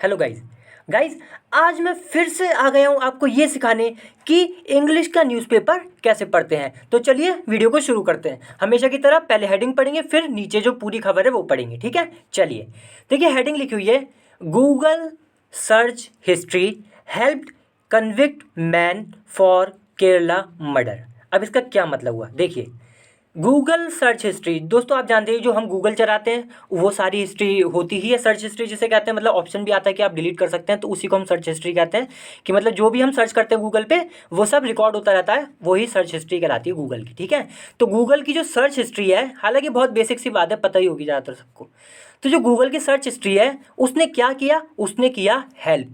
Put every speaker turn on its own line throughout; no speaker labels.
Hello guys. आज मैं फिर से आ गया हूँ आपको ये सिखाने कि इंग्लिश का न्यूज़पेपर कैसे पढ़ते हैं। तो चलिए वीडियो को शुरू करते हैं। हमेशा की तरह पहले हेडिंग पढ़ेंगे, फिर नीचे जो पूरी खबर है वो पढ़ेंगे, ठीक है। चलिए देखिए, हेडिंग लिखी हुई है, Google search history helped convict man for Kerala murder. अब इसका क्या मतलब हुआ, देखिए। गूगल सर्च हिस्ट्री, दोस्तों आप जानते हैं जो हम गूगल चलाते हैं वो सारी हिस्ट्री होती ही है सर्च हिस्ट्री जिसे कहते हैं। मतलब ऑप्शन भी आता है कि आप डिलीट कर सकते हैं, तो उसी को हम सर्च हिस्ट्री कहते हैं। कि मतलब जो भी हम सर्च करते हैं गूगल पे वो सब रिकॉर्ड होता रहता है, वही सर्च हिस्ट्री कहलाती है गूगल की, ठीक है। तो गूगल की जो सर्च हिस्ट्री है, हालांकि बहुत बेसिक सी बात है, पता ही होगी ज़्यादातर सबको। तो जो गूगल की सर्च हिस्ट्री है उसने क्या किया, उसने किया हेल्प।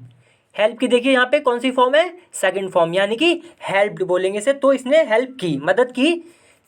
हेल्प की देखिए यहाँ पे कौन सी फॉर्म है, सेकंड फॉर्म, यानी कि हेल्प्ड बोलेंगे इसे। तो इसने हेल्प की, मदद की।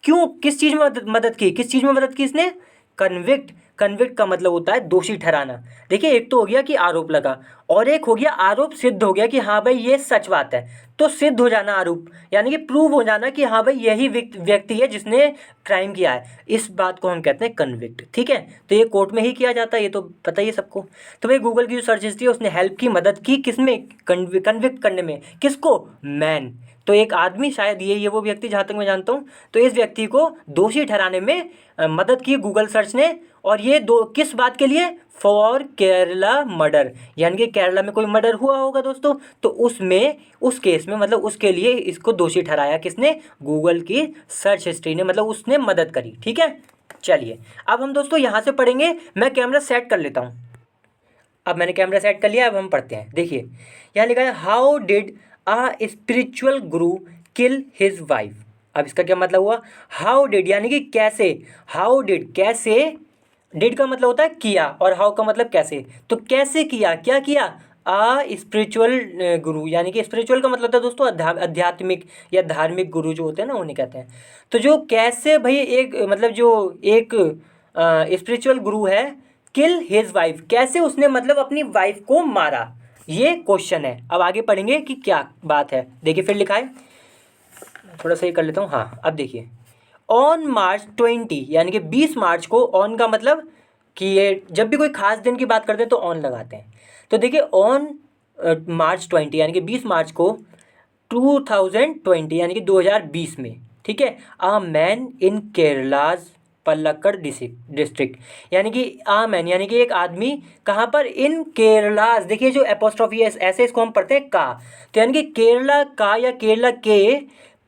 क्यों, किस चीज़ में मदद की, किस चीज़ में मदद की इसने, कन्विक्ट। कन्विक्ट का मतलब होता है दोषी ठहराना। देखिए एक तो हो गया कि आरोप लगा, और एक हो गया आरोप सिद्ध हो गया कि हाँ भाई ये सच बात है। तो सिद्ध हो जाना आरोप, यानी कि प्रूव हो जाना कि हाँ भाई यही व्यक्ति है जिसने क्राइम किया है, इस बात को हम कहते हैं कन्विक्ट, ठीक है। तो ये कोर्ट में ही किया जाता है, ये तो पता ही है सबको। तो भाई गूगल की जो सर्च हिस्ट्री है उसने हेल्प की, मदद की, किसमें, कन्विक्ट करने में, किसको, मैन। तो एक आदमी, शायद ये वो व्यक्ति जहाँ तक मैं जानता हूँ, तो इस व्यक्ति को दोषी ठहराने में मदद की गूगल सर्च ने। और ये दो किस बात के लिए, फॉर केरला मर्डर, यानी कि केरला में कोई मर्डर हुआ होगा दोस्तों, तो उसमें, उस केस में, मतलब उसके लिए इसको दोषी ठहराया किसने, गूगल की सर्च हिस्ट्री ने, मतलब उसने मदद करी, ठीक है। चलिए अब हम दोस्तों यहाँ से पढ़ेंगे। मैं कैमरा सेट कर लेता हूँ। अब मैंने कैमरा सेट कर लिया, अब हम पढ़ते हैं। देखिए यहाँ लिखा है, how did uh spiritual Guru kill his wife. अब इसका क्या मतलब हुआ, हाउ डिड यानी कि कैसे, हाउ डिड कैसे, डिड का मतलब होता है किया, और हाउ का मतलब कैसे। तो कैसे किया, क्या किया, आ स्पिरिचुअल गुरु, यानी कि स्पिरिचुअल का मतलब होता है दोस्तों आध्यात्मिक या धार्मिक गुरु जो होते हैं ना, उन्हें कहते हैं। तो जो कैसे भाई एक मतलब जो एक स्पिरिचुअल गुरु है, किल हिज वाइफ, कैसे उसने मतलब अपनी वाइफ को मारा, ये क्वेश्चन है। अब आगे पढ़ेंगे कि क्या बात है। देखिए फिर लिखा है, थोड़ा सा ये कर लेता हूँ, हाँ अब देखिए, ऑन March 20, यानी कि 20 मार्च को, ऑन का मतलब कि ये जब भी कोई खास दिन की बात करते हैं तो ऑन लगाते हैं। तो देखिए ऑन March 20 यानी कि 20 मार्च को 2020 यानी कि 2020 में, ठीक है, a man in Kerala's Palakkad district, यानी कि आ मैन यानी कि एक आदमी, कहाँ पर, इन केरलाज, देखिए जो एपोस्ट्रॉफी है ऐसे इसको हम पढ़ते हैं का। तो यानी कि केरला का या केरला के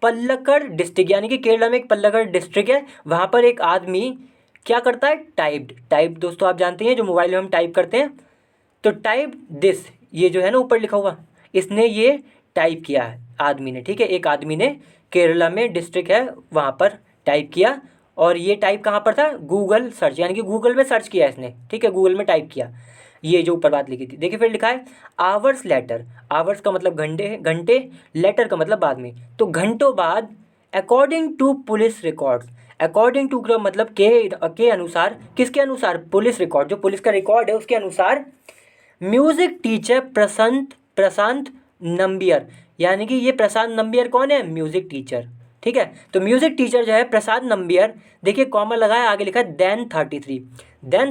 पलक्कड़ डिस्ट्रिक्ट, यानी कि केरला में एक पलक्कड़ डिस्ट्रिक्ट है, वहाँ पर एक आदमी क्या करता है, टाइप दोस्तों आप जानते हैं जो मोबाइल में हम टाइप करते हैं। तो टाइप दिस, ये जो है ना ऊपर लिखा हुआ, इसने ये टाइप किया है आदमी ने, ठीक है, एक आदमी ने केरला में डिस्ट्रिक्ट है वहाँ पर टाइप किया। और ये टाइप कहाँ पर था, गूगल सर्च, यानी कि गूगल में सर्च किया इसने, ठीक है, गूगल में टाइप किया, ये जो ऊपर बात लिखी थी। देखिए फिर लिखा है, आवर्स लेटर, आवर्स का मतलब घंटे, घंटे, लेटर का मतलब बाद में, तो घंटों बाद, according to police records, according to का मतलब के अनुसार, किसके अनुसार, पुलिस रिकॉर्ड, जो पुलिस का रिकॉर्ड है उसके अनुसार, म्यूजिक टीचर प्रशांत प्रशांत नंबियर, यानी कि ये प्रशांत नंबियर कौन है, म्यूजिक टीचर, ठीक है। तो म्यूजिक टीचर जो है प्रशांत नंबियर, देखिए कॉमा लगा है, आगे लिखा है देन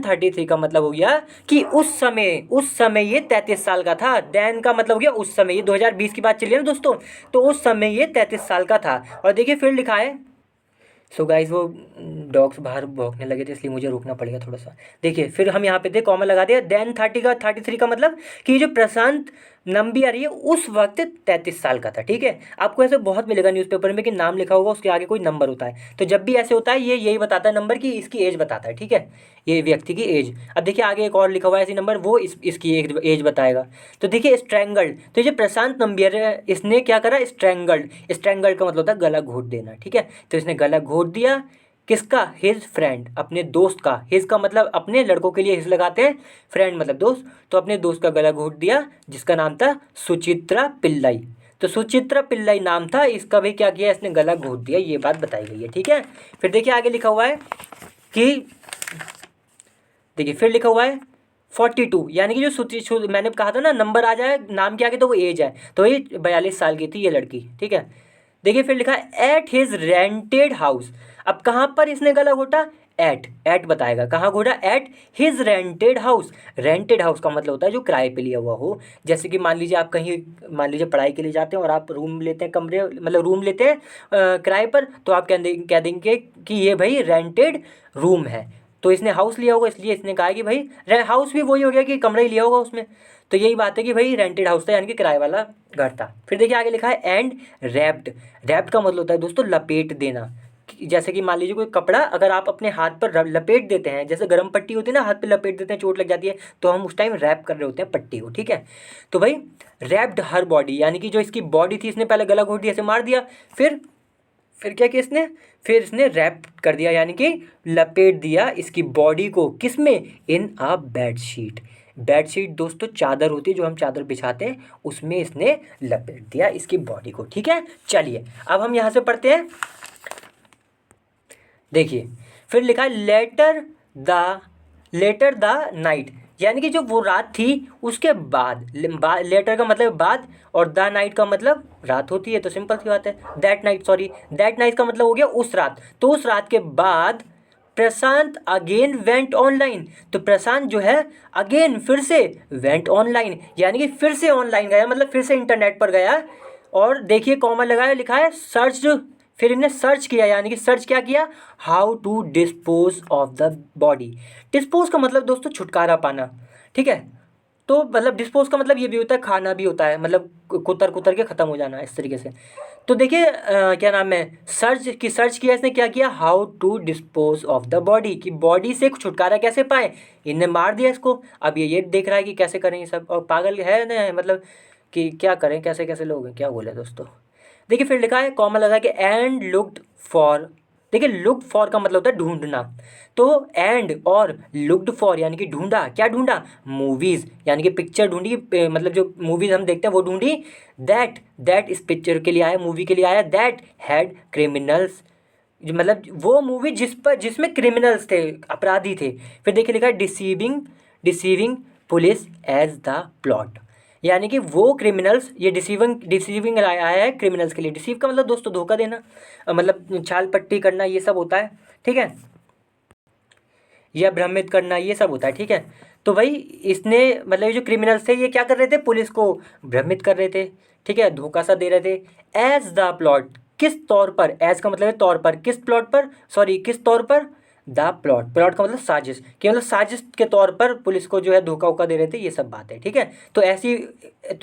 33 का मतलब हो गया कि उस समय ये 33 साल का था। देन का मतलब हो गया उस समय, ये 2020 की बात चली है ना दोस्तों, तो उस समय ये 33 साल का था। और देखिए फिर लिखा है, सो गाइज वो डॉग्स बाहर भौंकने लगे थे इसलिए मुझे रुकना पड़ेगा थोड़ा सा। देखिए फिर हम यहाँ पे थे, कॉमा लगा दिया, देन 33 का मतलब कि ये जो प्रशांत नंबियार ये उस वक्त 33 साल का था, ठीक है। आपको ऐसे बहुत मिलेगा न्यूज़पेपर में कि नाम लिखा होगा उसके आगे कोई नंबर होता है, तो जब भी ऐसे होता है ये यही बताता है नंबर की, इसकी एज बताता है, ठीक है, ये व्यक्ति की एज। अब देखिए आगे एक और लिखा हुआ है ऐसी नंबर, वो इसकी एज बताएगा। तो देखिए स्ट्रैंगल्ड, तो ये प्रशांत नंबियार है, इसने क्या करा, स्ट्रैंगल्ड का मतलब होता है गला घोट देना, ठीक है। तो इसने गला घोट दिया, किसका, हिज फ्रेंड, अपने दोस्त का, हिज का मतलब अपने लड़कों के लिए हिज लगाते हैं, फ्रेंड मतलब दोस्त, तो अपने दोस्त का गला घोट दिया जिसका नाम था सुचित्रा पिल्लाई। तो सुचित्रा पिल्लाई नाम था इसका, भी क्या किया इसने, गला घोट दिया, ये बात बताई गई है, ठीक है। फिर देखिए आगे लिखा हुआ है कि, देखिए फिर लिखा हुआ है 42, यानी कि जो मैंने कहा था ना नंबर आ जाए नाम के आगे तो वो एज है, तो ये 42 साल की थी ये लड़की, ठीक है। देखिए फिर लिखा है एट हिज रेंटेड हाउस, अब कहाँ पर इसने गला घोटा, एट बताएगा कहाँ घूरा, at his rented house. Rented house का मतलब होता है जो किराए पे लिया हुआ हो। जैसे कि मान लीजिए आप कहीं, मान लीजिए पढ़ाई के लिए जाते हैं और आप रूम लेते हैं, कमरे मतलब रूम लेते हैं किराए पर, तो आप कह देंगे कि ये भाई रेंटेड रूम है। तो इसने हाउस लिया होगा, इसलिए इसने कहा कि भाई हाउस भी वही हो गया कि कमरा ही लिया होगा उसमें। तो यही बात है कि भाई रेंटेड हाउस था, यानी कि किराए वाला घर था। फिर देखिए आगे लिखा है एंड रैप्ड। रैप्ड का मतलब होता है दोस्तों लपेट देना। जैसे कि मान लीजिए कोई कपड़ा अगर आप अपने हाथ पर लपेट देते हैं, जैसे गर्म पट्टी होती है ना, हाथ पे लपेट देते हैं, चोट लग जाती है, तो हम उस टाइम रैप कर रहे होते हैं पट्टी को, ठीक है। तो भाई रैप्ड हर बॉडी, यानी कि जो इसकी बॉडी थी इसने पहले गला घोट दिया, ऐसे मार दिया, फिर क्या किया इसने, फिर इसने रैप कर दिया, यानी कि लपेट दिया इसकी बॉडी को, किस में, इन अ बेडशीट। बेडशीट दोस्तों चादर होती है, जो हम चादर बिछाते हैं, उसमें इसने लपेट दिया इसकी बॉडी को, ठीक है। चलिए अब हम यहाँ से पढ़ते हैं, देखिए फिर लिखा है लेटर द नाइट, यानी कि जो वो रात थी उसके बाद, लेटर का मतलब बाद, और द नाइट का मतलब रात होती है, तो सिंपल सी बात है। दैट नाइट का मतलब हो गया उस रात। तो उस रात के बाद प्रशांत अगेन वेंट ऑनलाइन, तो प्रशांत जो है अगेन फिर से वेंट ऑनलाइन, यानी कि फिर से ऑनलाइन गया, मतलब फिर से इंटरनेट पर गया। और देखिए कॉमा लगाया, लिखा है सर्च, फिर इन्हें सर्च किया, यानी कि सर्च क्या किया, how to dispose of the body. Dispose का मतलब दोस्तों छुटकारा पाना, ठीक है। तो मतलब डिस्पोज का मतलब ये भी होता है, खाना भी होता है, मतलब कुतर कुतर के ख़त्म हो जाना, इस तरीके से। तो देखिए क्या नाम है, सर्च किया इसने, क्या किया, how to dispose of the body, कि बॉडी से छुटकारा कैसे पाए। इनने मार दिया इसको, अब ये देख रहा है कि कैसे करें ये सब, और पागल है ना, मतलब कि क्या करें, कैसे कैसे लोग हैं, क्या बोले दोस्तों। देखिए फिर लिखा है कॉमा लगा के एंड लुक्ड फॉर। देखिए लुक फॉर का मतलब होता है ढूंढना, तो एंड और लुक्ड फॉर यानी कि ढूंढा, क्या ढूंढा, मूवीज़, यानी कि पिक्चर ढूंढी, मतलब जो मूवीज़ हम देखते हैं वो ढूंढी। दैट इस पिक्चर के लिए आया, मूवी के लिए आया, दैट हैड क्रिमिनल्स, मतलब वो मूवी जिसमें क्रिमिनल्स थे, अपराधी थे। फिर देखिए लिखा है deceiving police as the plot, यानी कि वो क्रिमिनल्स, ये डिसीविंग आया है क्रिमिनल्स के लिए। डिसीव का मतलब दोस्तों धोखा देना, मतलब छाल पट्टी करना, ये सब होता है, ठीक है, या भ्रमित करना, ये सब होता है, ठीक है। तो भाई इसने मतलब ये जो क्रिमिनल्स थे ये क्या कर रहे थे, पुलिस को भ्रमित कर रहे थे, ठीक है, धोखा सा दे रहे थे। एज द प्लॉट, किस तौर पर, एज का मतलब है तौर पर, किस प्लॉट पर, सॉरी किस तौर पर, द प्लॉट का मतलब साजिश, कि मतलब साजिश के तौर पर पुलिस को जो है धोखा वोखा दे रहे थे, ये सब बात है, ठीक है। तो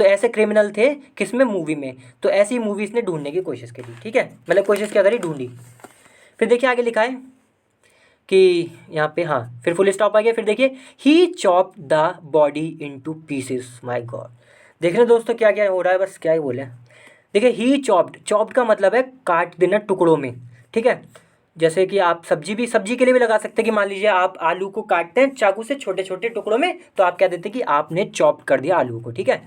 ऐसे क्रिमिनल थे किस में, मूवी में, तो ऐसी मूवी इसने ढूंढने की कोशिश करी, ठीक है, मतलब कोशिश क्या करी, ढूंढी। फिर देखिए आगे लिखा है कि यहाँ पे, हाँ फिर फुल स्टॉप आ गया। फिर देखिए he chop the body into pieces, my god. देख रहे हैं दोस्तों क्या क्या हो रहा है, बस क्या ही बोले। देखिए ही चॉप्ड का मतलब है काट देना टुकड़ों में, ठीक है। जैसे कि आप सब्जी के लिए भी लगा सकते हैं, कि मान लीजिए आप आलू को काटते हैं चाकू से छोटे छोटे टुकड़ों में, तो आप क्या देते हैं कि आपने चॉप कर दिया आलू को, ठीक है।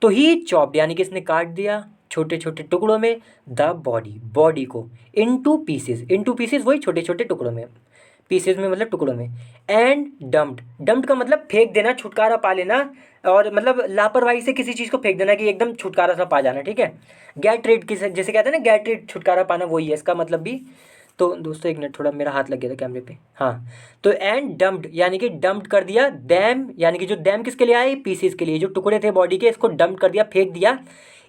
तो ही चॉप्ड यानी कि इसने काट दिया छोटे छोटे टुकड़ों में, द बॉडी को, इनटू पीसेस वही छोटे छोटे टुकड़ों में, पीसेस में मतलब टुकड़ों में। एंड डम्प्ड का मतलब फेंक देना, छुटकारा पा लेना, और मतलब लापरवाही से किसी चीज़ को फेंक देना कि एकदम छुटकारा सा पा जाना, ठीक है। गेट रीड किसे जैसे कहते हैं ना, गेट रीड छुटकारा पाना, वही है इसका मतलब भी। तो दोस्तों एक मिनट, थोड़ा मेरा हाथ लग गया था कैमरे पे, हाँ। तो एंड डम्प्ड यानी कि डम्प्ड कर दिया, दैम यानी कि जो दैम किसके लिए आए, पीसेस के लिए, जो टुकड़े थे बॉडी के, इसको डम्प कर दिया, फेंक दिया।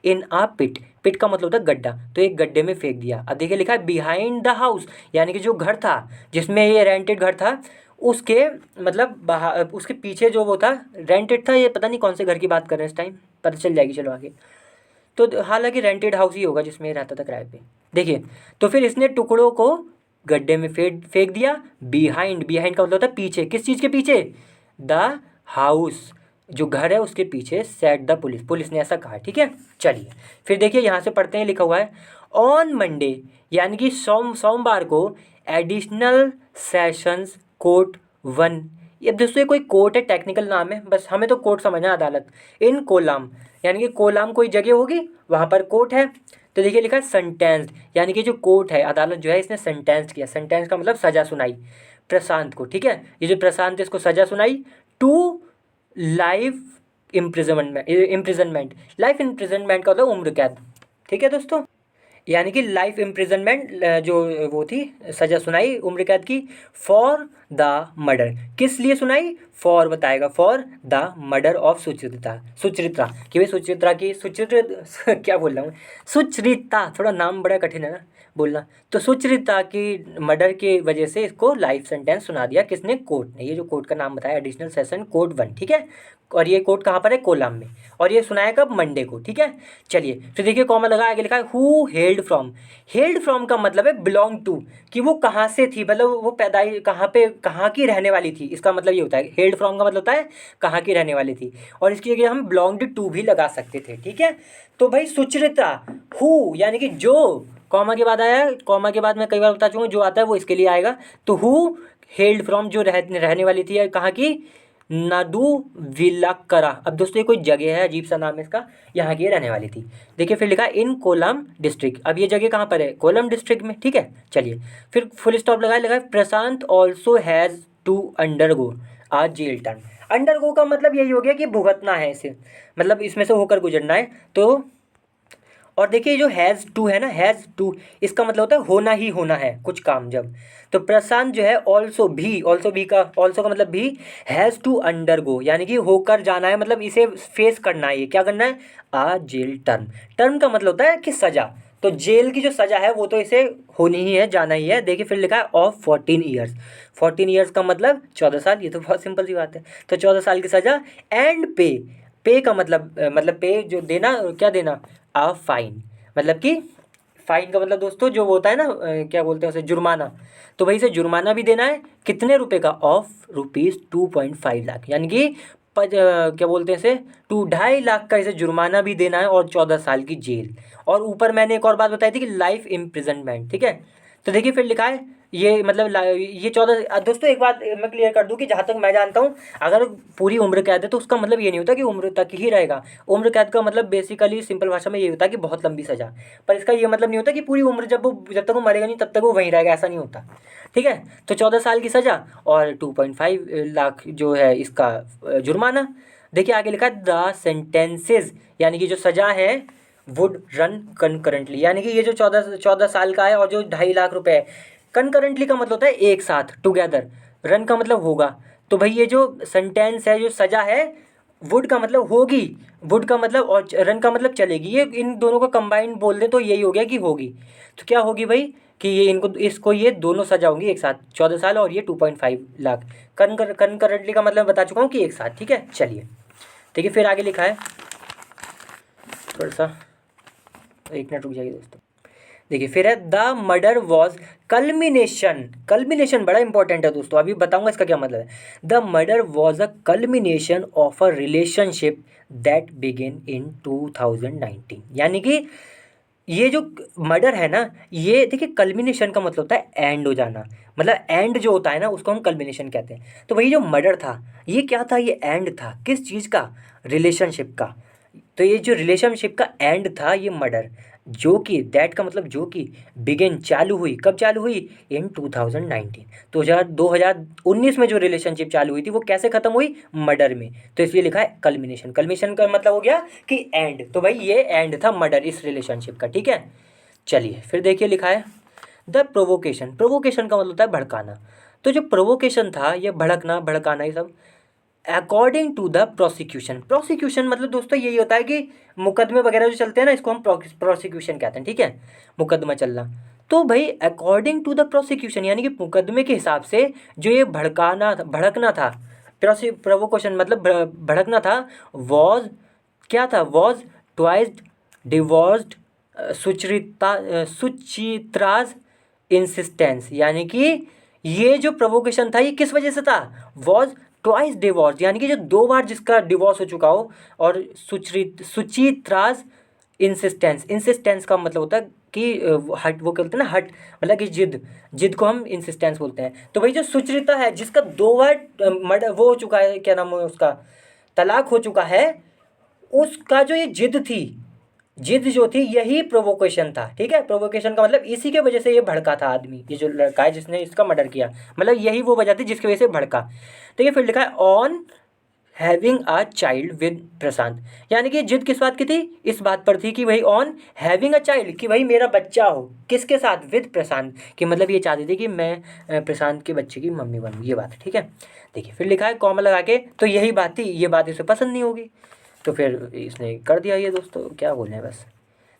इन आ पिट का मतलब होता है गड्ढा, तो एक गड्ढे में फेंक दिया। अब देखिए लिखा है बिहाइंड द हाउस, यानी कि जो घर था जिसमें ये रेंटेड घर था, उसके मतलब उसके पीछे जो वो था, रेंटेड था, ये पता नहीं कौन से घर की बात कर रहे हैं इस टाइम, पता चल जाएगी चलो आगे। तो हालांकि रेंटेड हाउस ही होगा जिसमें रहता था किराए पे। देखिए तो फिर इसने टुकड़ों को गड्ढे में फेंक दिया। बिहाइंड का मतलब होता है पीछे, किस चीज़ के पीछे, द हाउस, जो घर है उसके पीछे, सेट द पुलिस ने ऐसा कहा, ठीक है। चलिए फिर देखिए यहाँ से पढ़ते हैं, लिखा हुआ है ऑन मंडे, यानी कि सोमवार को, एडिशनल सेशंस कोर्ट 1, ये दोस्तों ये कोई कोर्ट है, टेक्निकल नाम है, बस हमें तो कोर्ट समझना, अदालत, इन कोलाम, यानी कि कोलाम कोई जगह होगी वहाँ पर कोर्ट है। तो देखिए लिखा है सेंटेंस्ड, यानी कि जो कोर्ट है, अदालत जो है, इसने सेंटेंस किया, सेंटेंस का मतलब सज़ा सुनाई प्रशांत को, ठीक है। ये जो प्रशांत है इसको सज़ा सुनाई to life imprisonment, life imprisonment का मतलब उम्र कैद, ठीक है दोस्तों। यानी कि लाइफ इम्प्रिजनमेंट जो वो थी, सज़ा सुनाई उम्र कैद की फॉर द मर्डर। किस लिए सुनाई? फॉर बताएगा, for the murder of Suchitra. Sucharitra कि भाई सुचित्रा की सुचित्र क्या बोल रहा हूँ, सुचरिता, थोड़ा नाम बड़ा कठिन है ना बोलना। तो सुचरिता की मर्डर की वजह से इसको लाइफ सेंटेंस सुना दिया किसने? कोर्ट ने। ये जो कोर्ट का नाम बताया एडिशनल सेशन कोर्ट 1, ठीक है। और ये कोर्ट कहाँ पर है? कोलम में। और ये सुनाया कब? मंडे को, ठीक है। चलिए फिर देखिए कॉमा लगा, आगे लिखा है who held from. Held from का मतलब है बिलोंग टू, कि वो कहाँ से थी, मतलब वो पैदाइश कहाँ पे, कहाँ की रहने वाली थी, इसका मतलब ये होता है। हेल्ड फ्रॉम का मतलब होता है कहाँ की रहने वाली थी, और इसकी जगह हम बिलोंग्ड टू भी लगा सकते थे, ठीक है। तो भाई सुचरिता, हु यानी कि जो, कॉमा के बाद आया, कॉमा के बाद मैं कई बार बता चुका हूँ जो आता है वो इसके लिए आएगा। तो हु हेल्ड फ्रॉम, जो रहने वाली थी कहाँ की? नदुविलक्करा। अब दोस्तों ये कोई जगह है, अजीब सा नाम है इसका, यहाँ की रहने वाली थी। देखिए फिर लिखा इन कोलम डिस्ट्रिक्ट। अब ये जगह कहाँ पर है? कोलम डिस्ट्रिक्ट में, ठीक है। चलिए फिर फुल स्टॉप लगा Prashant also has to undergo a jail term. Undergo का मतलब यही हो गया कि भुगतना है इसे, मतलब इसमें से होकर गुजरना है। तो और देखिए जो हैज़ टू है ना, हैज़ टू इसका मतलब होता है होना ही होना है कुछ काम जब। तो प्रशांत जो है ऑल्सो भी, ऑल्सो का मतलब भी, हैज़ टू अंडरगो यानी कि होकर जाना है, मतलब इसे फेस करना है। ये क्या करना है? आ जेल टर्म। टर्म का मतलब होता है कि सज़ा। तो जेल की जो सज़ा है वो तो इसे होनी ही है, जाना ही है। देखिए फिर लिखा है ऑफ 14 ईयर्स। 14 ईयर्स का मतलब 14 साल, ये तो बहुत सिंपल सी बात है। तो 14 साल की सज़ा। एंड पे, पे का मतलब पे जो देना, क्या देना? आ फाइन, मतलब कि फाइन का मतलब दोस्तों जो वो होता है ना, क्या बोलते हैं उसे, जुर्माना। तो भाई इसे जुर्माना भी देना है, कितने रुपए का? ऑफ ₹2.5 लाख, यानी कि क्या बोलते हैं इसे, 2.5 लाख का इसे जुर्माना भी देना है, और 14 साल की जेल। और ऊपर मैंने एक और बात बताई थी कि लाइफ इम्प्रिजनमेंट, ठीक है। तो देखिए फिर लिखा है ये मतलब ये 14, दोस्तों एक बात मैं क्लियर कर दूं कि जहाँ तक मैं जानता हूँ, अगर पूरी उम्र कैद है तो उसका मतलब ये नहीं होता कि उम्र तक ही रहेगा। उम्र कैद का मतलब बेसिकली सिंपल भाषा में ये होता है कि बहुत लंबी सज़ा। पर इसका ये मतलब नहीं होता कि पूरी उम्र जब तक वो मरेगा नहीं तब तक वो वहीं रहेगा, ऐसा नहीं होता, ठीक है। तो 14 साल की सज़ा और 2.5 लाख जो है इसका जुर्माना। देखिए आगे लिखा है द सेंटेंसेज, यानी कि जो सज़ा है वुड रन कंकरेंटली, यानी कि ये जो 14 साल का है और जो 2.5 लाख रुपए है, कंकरेंटली का मतलब होता है एक साथ, टुगेदर। रन का मतलब होगा। तो भाई ये जो सेंटेंस है, जो सज़ा है, वुड का मतलब होगी, वुड का मतलब, और रन का मतलब चलेगी, ये इन दोनों को कंबाइंड बोल दें तो यही हो गया कि होगी। तो क्या होगी भाई कि ये इनको इसको ये दोनों सज़ा होंगी एक साथ, 14 साल और ये 2.5 लाख। कंकरेंटली का मतलब बता चुका हूँ कि एक साथ, ठीक है। चलिए देखिए फिर आगे लिखा है, थोड़ा सा एक मिनट रुक जाइए दोस्तों। देखिए फिर है the murder was culmination. Culmination बड़ा इंपॉर्टेंट है दोस्तों, अभी बताऊंगा इसका क्या मतलब है। The murder was a culmination of a relationship that begin in 2019, यानी कि ये जो मर्डर है ना, ये देखिए कल्मिनेशन का मतलब होता है एंड हो जाना, मतलब एंड जो होता है ना उसको हम कल्मिनेशन कहते हैं। तो वही जो मर्डर था ये क्या था? ये एंड था किस चीज़ का? रिलेशनशिप का। तो ये जो रिलेशनशिप का एंड था ये मर्डर, जो कि दैट का मतलब जो कि बिगिन चालू हुई, कब चालू हुई? इन 2019। तो 2019 में जो रिलेशनशिप चालू हुई थी वो कैसे ख़त्म हुई? मर्डर में। तो इसलिए लिखा है कल्मिनेशन। कल्मिनेशन का मतलब हो गया कि एंड। तो भाई ये एंड था मर्डर इस रिलेशनशिप का, ठीक है। चलिए फिर देखिए लिखा है द प्रोवोकेशन। प्रोवोकेशन का मतलब होता है भड़काना। तो जो प्रोवोकेशन था ये भड़कना, भड़काना, ये सब according to the prosecution. Prosecution मतलब दोस्तों यही होता है कि मुकदमे वगैरह जो चलते हैं ना, इसको हम प्रोसिक्यूशन कहते हैं, ठीक है। मुकदमा चलना। तो भाई अकॉर्डिंग टू द प्रोसिक्यूशन यानी कि मुकदमे के हिसाब से जो ये भड़कना था, प्रोवोकेशन मतलब भड़कना था, वॉज क्या था? वॉज ट्वाइस डिवोर्स्ड सुचित्राज इंसिस्टेंस, यानी कि ये जो प्रोवोकेशन था ये किस वजह से था? वॉज ट्वाइस डिवोर्स, यानी कि जो 2 बार जिसका डिवोर्स हो चुका हो। और सुचित्राज इंसिस्टेंस, इंसिस्टेंस का मतलब होता है कि हट, वो कहते हैं ना हट, मतलब कि जिद, जिद को हम इंसिस्टेंस बोलते हैं। तो भाई जो सुचरिता है जिसका 2 बार मर्डर वो हो चुका है, क्या नाम है उसका, तलाक हो चुका है, उसका जो ये जिद थी, जिद जो थी यही प्रोवोकेशन था, ठीक है। प्रोवोकेशन का मतलब इसी के वजह से ये भड़का था आदमी, ये जो लड़का है जिसने इसका मर्डर किया, मतलब यही वो वजह थी जिसकी वजह से भड़का। तो ये फिर लिखा है on having a child with Prashant, यानी कि जिद किस बात की थी, इस बात पर थी कि भाई ऑन हैविंग अ चाइल्ड, कि भाई मेरा बच्चा हो किसके साथ, विद प्रशांत, कि मतलब ये चाहती थी कि मैं प्रशांत के बच्चे की मम्मी बनूँ, ये बात है। ठीक है, देखिए फिर लिखा है कॉमा लगा के, तो यही बात थी, ये बात इसे पसंद नहीं होगी, तो फिर इसने कर दिया ये, दोस्तों क्या बोले बस।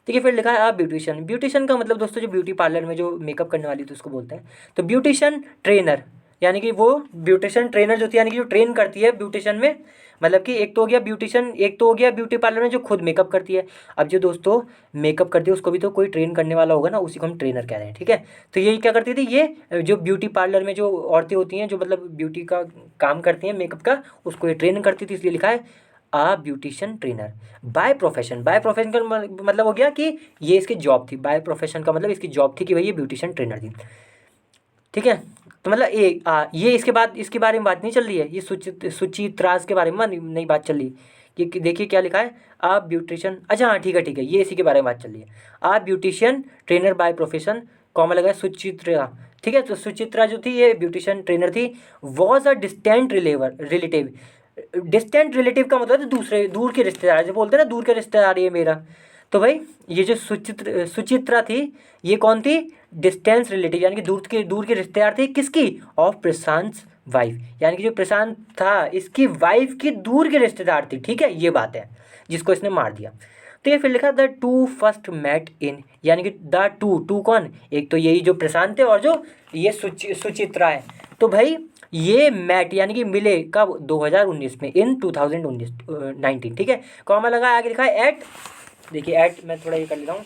देखिए फिर लिखा है आप ब्यूटिशियन, ब्यूटिशियन का मतलब दोस्तों जो ब्यूटी पार्लर में जो मेकअप करने वाली थी उसको बोलते हैं। तो ब्यूटिशियन ट्रेनर, यानी कि वो ब्यूटिशियन ट्रेनर जो थी, यानी कि जो ट्रेन करती है ब्यूटिशियन में, मतलब कि एक तो हो गया ब्यूटिशियन, एक तो हो गया ब्यूटी पार्लर में जो खुद मेकअप करती है। अब जो दोस्तों मेकअप करती है उसको भी तो कोई ट्रेन करने वाला होगा ना, उसी को हम ट्रेनर कह रहे हैं। ठीक है, तो ये क्या करती थी, ये जो ब्यूटी पार्लर में जो औरतें होती हैं जो मतलब ब्यूटी का काम करती हैं मेकअप का, उसको ये ट्रेन करती थी, इसलिए लिखा है a beautician trainer. By profession, by profession का मतलब हो गया कि ये इसकी जॉब थी, बाय प्रोफेशन का मतलब इसकी जॉब थी कि भाई ये ब्यूटिशियन ट्रेनर थी। ठीक है, तो मतलब ये इसके बाद इसके बारे में बात नहीं चल रही है, ये सुचित्राज के बारे में नहीं बात चल रही। ये देखिए क्या लिखा है, आप ब्यूटिशियन, अच्छा हाँ ठीक है, ये इसी के बारे में बात चल रही है। आप beautician trainer by profession, comma लगा है सुचित्रा। ठीक है, तो सुचित्रा जो थी ये ब्यूटिशियन ट्रेनर थी। Was a distant relative, distant relative का मतलब दूसरे दूर के रिश्तेदार, जो बोलते हैं ना दूर के रिश्तेदार ये मेरा। तो भाई ये जो सुचित्रा थी ये कौन थी, डिस्टेंस रिलेटिव, यानी कि दूर के रिश्तेदार थी किसकी, ऑफ प्रशांत वाइफ, यानी कि जो प्रशांत था इसकी वाइफ की दूर के रिश्तेदार थी। ठीक है, ये बात है जिसको इसने मार दिया। तो ये फिर लिखा the two first met in, यानी कि द टू कौन, एक तो यही जो प्रशांत है और जो ये सुचित्रा है। तो भाई ये मैट यानी कि मिले कब, 2019 में, इन 2019। ठीक है, कॉमा लगा आगे लिखा है एट, देखिए एट मैं थोड़ा ये कर लेता हूँ,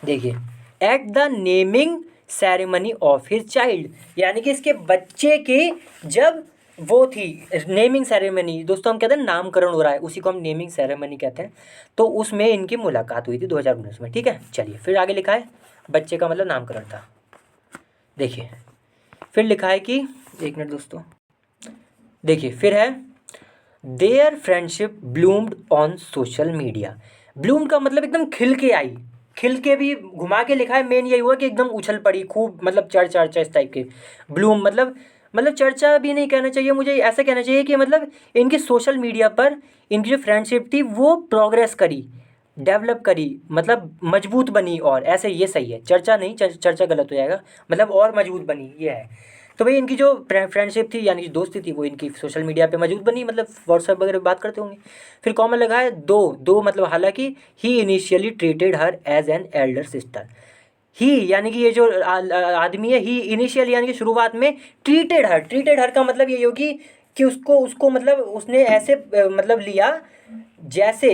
देखिए at the naming ceremony of his child, यानी कि इसके बच्चे की जब वो थी नेमिंग सेरेमनी, दोस्तों हम कहते हैं नामकरण हो रहा है, उसी को हम नेमिंग सेरेमनी कहते हैं। तो उसमें इनकी मुलाकात हुई थी 2019 में। ठीक है, चलिए फिर आगे लिखा है बच्चे का मतलब नामकरण था। देखिए फिर लिखा है कि, एक मिनट दोस्तों, देखिए फिर है their friendship bloomed on social media. Bloomed का मतलब एकदम खिल के आई, खिल के भी घुमा के लिखा है, मेन यही हुआ कि एकदम उछल पड़ी खूब, मतलब चर्चा इस टाइप के। ब्लूम मतलब चर्चा भी नहीं कहना चाहिए, मुझे ऐसा कहना चाहिए कि मतलब इनकी सोशल मीडिया पर इनकी जो फ्रेंडशिप थी वो प्रोग्रेस करी, डेवलप करी, मतलब मजबूत बनी, और ऐसे ये सही है, चर्चा नहीं, चर्चा गलत हो जाएगा, मतलब और मजबूत बनी ये है। तो भाई इनकी जो फ्रेंडशिप थी यानी कि दोस्ती थी वो इनकी सोशल मीडिया पे मजबूत बनी, मतलब व्हाट्सएप वगैरह पे बात करते होंगे। फिर कॉमन लगा है दो मतलब हालांकि he initially treated her as an elder sister. He यानी कि ये जो आदमी है, ही इनिशियल यानी कि शुरुआत में, ट्रीटेड हर का मतलब ये होगी कि उसको उसको मतलब उसने ऐसे मतलब लिया जैसे,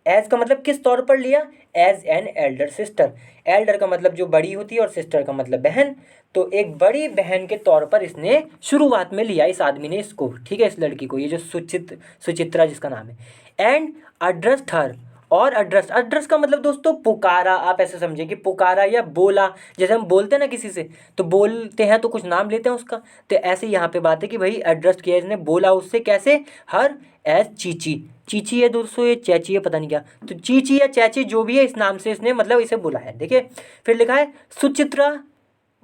एज का मतलब किस तौर पर लिया, as an elder sister. Elder का मतलब जो बड़ी होती है और सिस्टर का मतलब बहन, तो एक बड़ी बहन के तौर पर इसने शुरुआत में लिया इस आदमी ने इसको। ठीक है, इस लड़की को, ये जो सुचित्रा जिसका नाम है। एंड अड्रेस्ड हर, और अड्रेस का मतलब दोस्तों पुकारा, आप ऐसे समझे कि पुकारा या बोला, जैसे हम बोलते हैं ना किसी से, तो बोलते हैं तो कुछ नाम लेते हैं उसका, तो ऐसे यहाँ पे बात है कि भाई एड्रेस किया इसने, बोला उससे कैसे, हर एज चीची। चीची है दोस्तों, ये चैची है, पता नहीं क्या, तो चीची या चैची जो भी है इस नाम से इसने मतलब इसे बोला है। देखिए फिर लिखा है Suchitra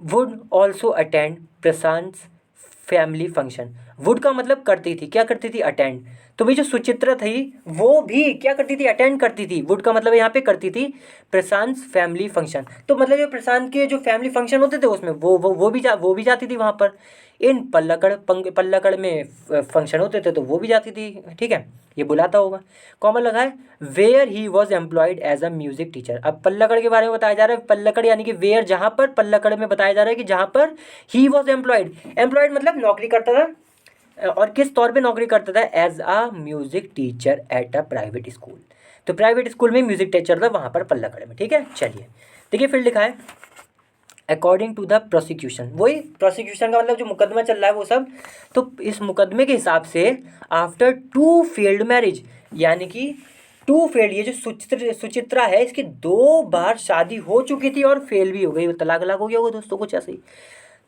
would also attend Prashant family function. Would का मतलब करती थी, क्या करती थी, अटेंड। तो भाई जो सुचित्रा थी वो भी क्या करती थी, अटेंड करती थी। वुड का मतलब यहाँ पे करती थी प्रशांत फैमिली फंक्शन, तो मतलब जो प्रशांत के जो फैमिली फंक्शन होते थे उसमें वो भी जाती थी वहाँ पर। इन पल्लकड़ में फंक्शन होते थे तो वो भी जाती थी। ठीक है, ये बुलाता होगा। कॉमन लगा है where he was employed as a music teacher. अब पल्लकड़ के बारे में बताया जा रहा है, पल्लकड़ यानी कि वेयर, जहाँ पर, पल्लकड़ में बताया जा रहा है कि जहाँ पर ही वॉज एम्प्लॉयड मतलब नौकरी करता था, और किस तौर पे नौकरी करता था, as a music teacher at a private school. तो प्राइवेट स्कूल में म्यूजिक टीचर था वहाँ पर पल्लकड़ में। ठीक है, चलिए देखिए फिर लिखा है अकॉर्डिंग टू द प्रोसिक्यूशन, वही प्रोसिक्यूशन का मतलब जो मुकदमा चल रहा है वो सब। तो इस मुकदमे के हिसाब से आफ्टर टू फेल्ड मैरिज, यानी कि टू फेल्ड, ये जो सुचित्रा है इसकी 2 बार शादी हो चुकी थी और फेल भी हो गई, तलाक हो गया होगा दोस्तों, कुछ ऐसे ही।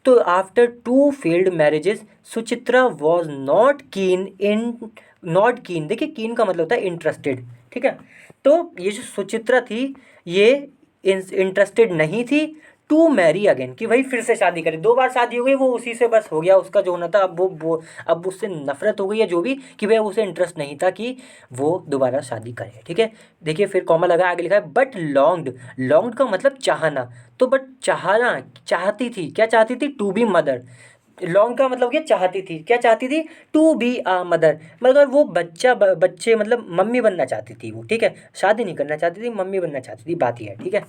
तो after two failed marriages Suchitra was not कीन, देखिए कीन का मतलब होता है इंटरेस्टेड। ठीक है, तो ये जो सुचित्रा थी ये इंटरेस्टेड नहीं थी टू मैरी अगेन, कि भाई फिर से शादी करे। 2 बार शादी हो गई, वो उसी से बस हो गया उसका जो होना था। अब वो अब उससे नफरत हो गई है जो भी, कि भाई उसे इंटरेस्ट नहीं था कि वो दोबारा शादी करे। ठीक है, देखिए फिर कॉमा लगा, आगे लिखा है बट लॉन्ग्ड। लॉन्ग्ड का मतलब चाहना, तो बट चाहना, चाहती थी, क्या चाहती थी? To be mother. लॉन्ग का मतलब क्या? चाहती थी, क्या चाहती थी? टू बी अ मदर, मगर वो बच्चे मतलब मम्मी बनना चाहती थी वो। ठीक है, शादी नहीं करना चाहती थी, मम्मी बनना चाहती थी, बात ये है। ठीक है,